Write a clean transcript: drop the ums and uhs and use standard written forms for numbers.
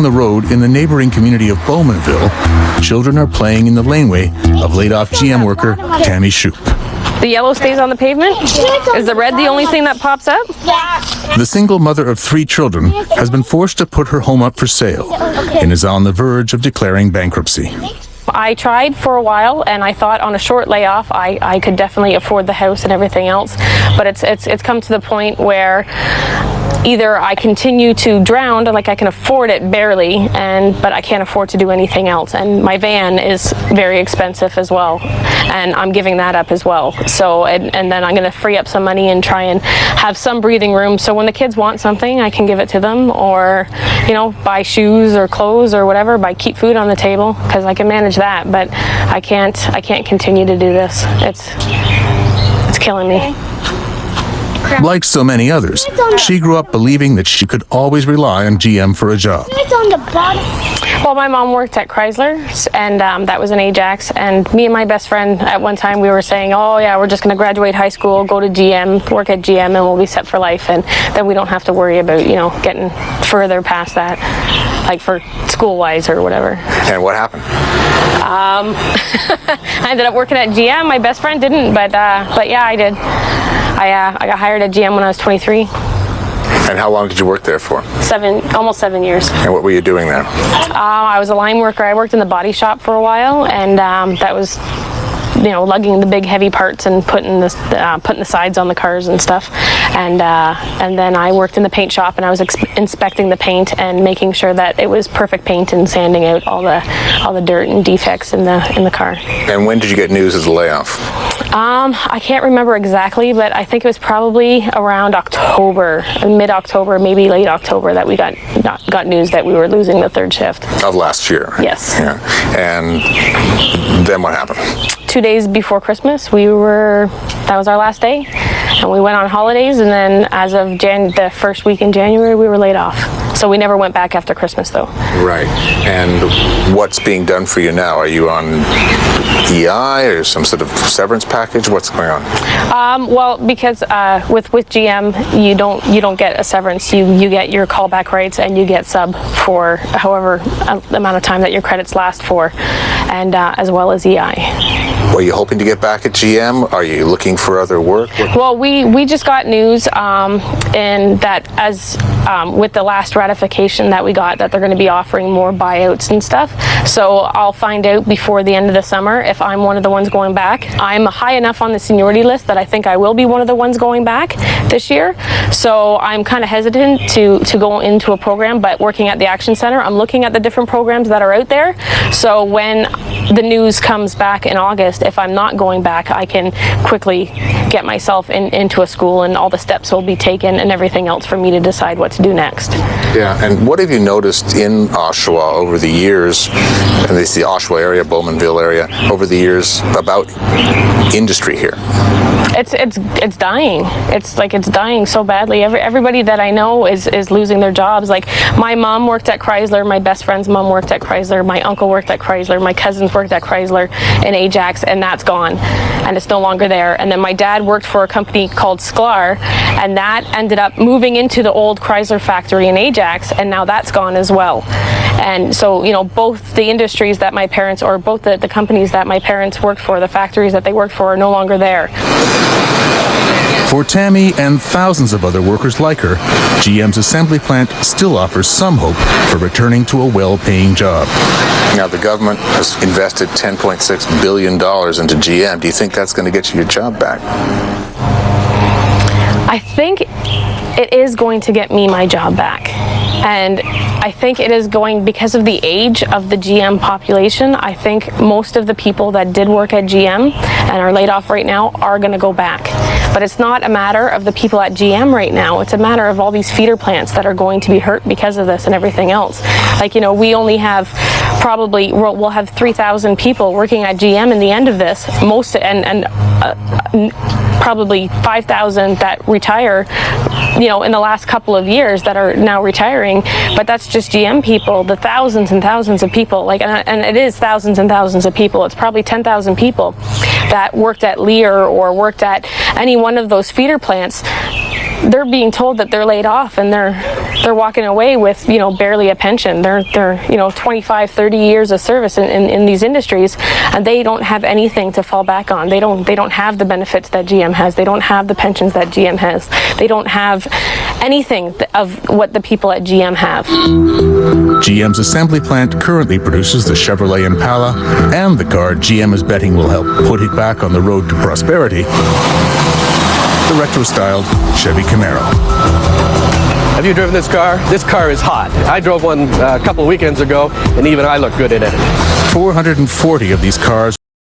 the road in the neighboring community of Bowmanville, children are playing in the laneway of laid-off GM worker Tammy Schoep. The yellow stays on the pavement? Is the red the only thing that pops up? The single mother of 3 children has been forced to put her home up for sale and is on the verge of declaring bankruptcy. I tried for a while, and I thought on a short layoff I could definitely afford the house and everything else, but it's come to the point where either I continue to drown, like I can afford it barely, but I can't afford to do anything else. And my van is very expensive as well, and I'm giving that up as well. So, and then I'm going to free up some money and try and have some breathing room. So when the kids want something, I can give it to them, or, you know, buy shoes or clothes or whatever, keep food on the table, because I can manage that. But I can't continue to do this. It's killing me. Like so many others, she grew up believing that she could always rely on GM for a job. Well, my mom worked at Chrysler, and that was in Ajax, and me and my best friend at one time, we were saying, oh yeah, we're just going to graduate high school, go to GM, work at GM, and we'll be set for life, and then we don't have to worry about, you know, getting further past that, like for school-wise or whatever. And what happened? I ended up working at GM. My best friend didn't, but yeah, I did. I got hired at GM when I was 23. And how long did you work there for? Almost 7 years. And what were you doing there? I was a line worker. I worked in the body shop for a while, and that was, you know, lugging the big heavy parts and putting the sides on the cars and stuff. And then I worked in the paint shop, and I was inspecting the paint and making sure that it was perfect paint and sanding out all the dirt and defects in the car. And when did you get news of the layoff? I can't remember exactly, but I think it was probably around October, mid-October, maybe late October, that we got news that we were losing the third shift. Of last year? Yes. Yeah. And then what happened? 2 days before Christmas, that was our last day, and we went on holidays, and then as of the first week in January, we were laid off. So we never went back after Christmas, though. Right. And what's being done for you now? Are you on EI or some sort of severance package? What's going on? Well, because with GM, you don't get a severance. You get your callback rights, and you get sub for however amount of time that your credits last for, and as well as EI. Were you hoping to get back at GM? Are you looking for other work? Well, we just got news and that as with the last ratification that we got, that they're going to be offering more buyouts and stuff. So I'll find out before the end of the summer if I'm one of the ones going back. I'm high enough on the seniority list that I think I will be one of the ones going back this year. So I'm kind of hesitant to go into a program, but working at the Action Center, I'm looking at the different programs that are out there. So when the news comes back in August, if I'm not going back, I can quickly get myself into a school, and all the steps will be taken and everything else for me to decide what to do next. Yeah, and what have you noticed in Oshawa over the years, and it's the Oshawa area, Bowmanville area, over the years about industry here? It's dying. It's dying so badly. Everybody that I know is losing their jobs. Like, my mom worked at Chrysler, my best friend's mom worked at Chrysler, my uncle worked at Chrysler, my cousins worked at Chrysler in Ajax, and that's gone, and it's no longer there. And then my dad worked for a company called Sklar, and that ended up moving into the old Chrysler factory in Ajax, and now that's gone as well. And so, you know, both the industries that my parents, or both the companies that my parents worked for, the factories that they worked for, are no longer there. For Tammy and thousands of other workers like her, GM's assembly plant still offers some hope for returning to a well-paying job. Now, the government has invested $10.6 billion into GM. Do you think that's going to get you your job back? I think it is going to get me my job back. And I think it is going, because of the age of the GM population, I think most of the people that did work at GM and are laid off right now are going to go back. But it's not a matter of the people at GM right now. It's a matter of all these feeder plants that are going to be hurt because of this and everything else. Like, you know, we only have probably, we'll have 3,000 people working at GM in the end of this, probably 5,000 that retire, you know, in the last couple of years that are now retiring. But that's just GM people, the thousands and thousands of people, like, and it is thousands and thousands of people. It's probably 10,000 people that worked at Lear or worked at any one of those feeder plants they're being told that they're laid off, and they're walking away with, you know, barely a pension. They're you know, 25, 30 years of service in these industries, and they don't have anything to fall back on. They don't have the benefits that GM has. They don't have the pensions that GM has. They don't have anything of what the people at GM have. GM's assembly plant currently produces the Chevrolet Impala and the car GM is betting will help put it back on the road to prosperity, the retro-styled Chevy Camaro. Have you driven this car? This car is hot. I drove one a couple of weekends ago, and even I look good in it. 440 of these cars